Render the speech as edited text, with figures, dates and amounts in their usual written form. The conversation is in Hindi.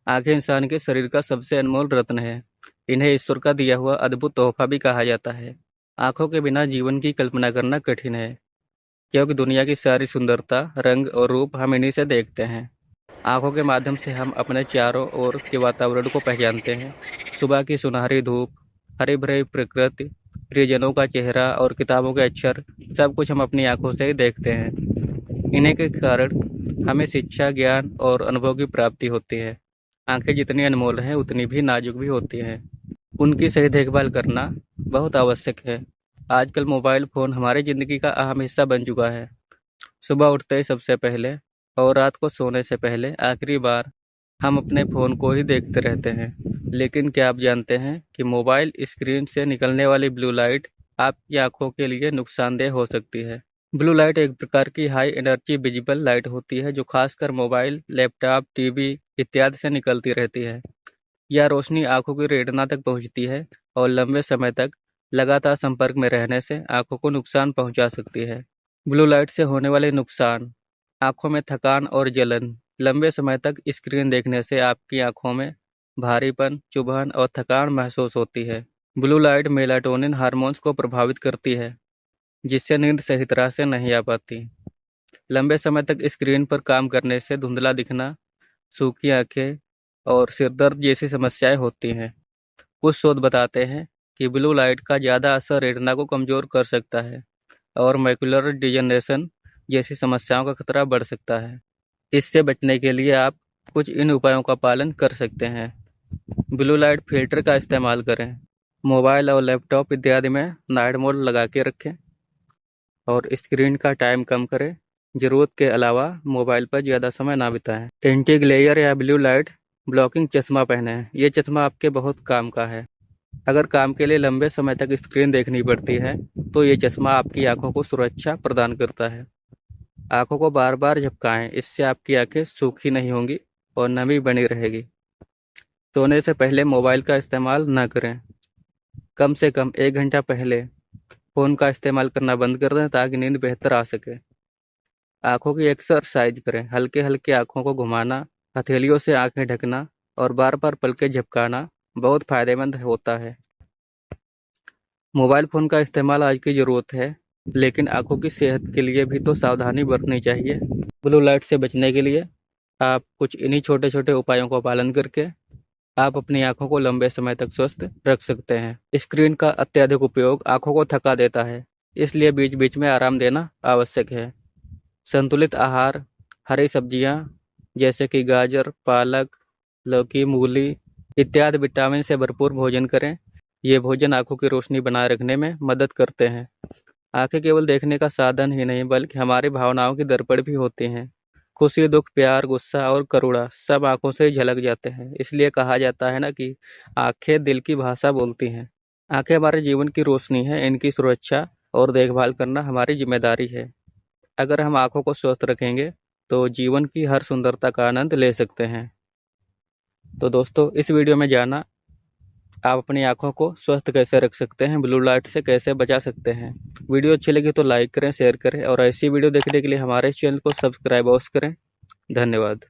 आंखें इंसान के शरीर का सबसे अनमोल रत्न है। इन्हें ईश्वर का दिया हुआ अद्भुत तोहफा भी कहा जाता है। आंखों के बिना जीवन की कल्पना करना कठिन है, क्योंकि दुनिया की सारी सुंदरता, रंग और रूप हम इन्हीं से देखते हैं। आंखों के माध्यम से हम अपने चारों ओर के वातावरण को पहचानते हैं। सुबह की सुनहरी धूप, हरी भरी प्रकृति, प्रियजनों का चेहरा और किताबों के अक्षर, सब कुछ हम अपनी आंखों से ही देखते हैं। इन्हीं के कारण हमें शिक्षा, ज्ञान और अनुभव की प्राप्ति होती है। आंखें जितनी अनमोल हैं, उतनी भी नाजुक भी होती हैं। उनकी सही देखभाल करना बहुत आवश्यक है। आजकल मोबाइल फ़ोन हमारी ज़िंदगी का अहम हिस्सा बन चुका है। सुबह उठते ही सबसे पहले और रात को सोने से पहले आखिरी बार हम अपने फ़ोन को ही देखते रहते हैं। लेकिन क्या आप जानते हैं कि मोबाइल स्क्रीन से निकलने वाली ब्लू लाइट आपकी आंखों के लिए नुकसानदेह हो सकती है। ब्लू लाइट एक प्रकार की हाई एनर्जी विजिबल लाइट होती है, जो खासकर मोबाइल, लैपटॉप, टीवी इत्यादि से निकलती रहती है। यह रोशनी आंखों की रेटिना तक पहुंचती है और लंबे समय तक लगातार संपर्क में रहने से आंखों को नुकसान पहुंचा सकती है। ब्लू लाइट से होने वाले नुकसान: आंखों में थकान और जलन। लंबे समय तक स्क्रीन देखने से आपकी आंखों में भारीपन, चुभन और थकान महसूस होती है। ब्लू लाइट मेलाटोनिन हार्मोन्स को प्रभावित करती है, जिससे नींद सही तरह से नहीं आ पाती। लंबे समय तक स्क्रीन पर काम करने से धुंधला दिखना, सूखी आंखें और सिरदर्द जैसी समस्याएं होती हैं। कुछ शोध बताते हैं कि ब्लू लाइट का ज़्यादा असर रेटिना को कमज़ोर कर सकता है और मैकुलर डिजनरेशन जैसी समस्याओं का खतरा बढ़ सकता है। इससे बचने के लिए आप कुछ इन उपायों का पालन कर सकते हैं। ब्लू लाइट फिल्टर का इस्तेमाल करें। मोबाइल और लैपटॉप इत्यादि में नाइट मोड लगा के रखें और स्क्रीन का टाइम कम करें। ज़रूरत के अलावा मोबाइल पर ज़्यादा समय ना बिताएं। एंटी ग्लेयर या ब्लू लाइट ब्लॉकिंग चश्मा पहनें। ये चश्मा आपके बहुत काम का है। अगर काम के लिए लंबे समय तक स्क्रीन देखनी पड़ती है, तो ये चश्मा आपकी आंखों को सुरक्षा प्रदान करता है। आंखों को बार बार झपकाएं, इससे आपकी आंखें सूखी नहीं होंगी और नमी बनी रहेगी। सोने से पहले मोबाइल का इस्तेमाल न करें। कम से कम 1 घंटा पहले फ़ोन का इस्तेमाल करना बंद कर दें, ताकि नींद बेहतर आ सके। आंखों की एक्सरसाइज करें। हल्के हल्के आंखों को घुमाना, हथेलियों से आंखें ढकना और बार बार पलकें झपकाना बहुत फायदेमंद होता है। मोबाइल फ़ोन का इस्तेमाल आज की ज़रूरत है, लेकिन आंखों की सेहत के लिए भी तो सावधानी बरतनी चाहिए। ब्लू लाइट से बचने के लिए आप कुछ इन्हीं छोटे छोटे उपायों का पालन करके आप अपनी आंखों को लंबे समय तक स्वस्थ रख सकते हैं। स्क्रीन का अत्यधिक उपयोग आंखों को थका देता है, इसलिए बीच बीच में आराम देना आवश्यक है। संतुलित आहार, हरी सब्जियां जैसे कि गाजर, पालक, लौकी, मूली इत्यादि विटामिन से भरपूर भोजन करें। ये भोजन आंखों की रोशनी बनाए रखने में मदद करते हैं। आंखें केवल देखने का साधन ही नहीं, बल्कि हमारी भावनाओं की दर्पण भी होती हैं। खुशी, दुख, प्यार, गुस्सा और करुणा सब आंखों से ही झलक जाते हैं। इसलिए कहा जाता है ना कि आंखें दिल की भाषा बोलती हैं। आंखें हमारे जीवन की रोशनी है। इनकी सुरक्षा और देखभाल करना हमारी जिम्मेदारी है। अगर हम आंखों को स्वस्थ रखेंगे, तो जीवन की हर सुंदरता का आनंद ले सकते हैं। तो दोस्तों, इस वीडियो में जाना आप अपनी आंखों को स्वस्थ कैसे रख सकते हैं, ब्लू लाइट से कैसे बचा सकते हैं। वीडियो अच्छी लगी तो लाइक करें, शेयर करें और ऐसी वीडियो देखने के लिए हमारे चैनल को सब्सक्राइब अवश्य करें। धन्यवाद।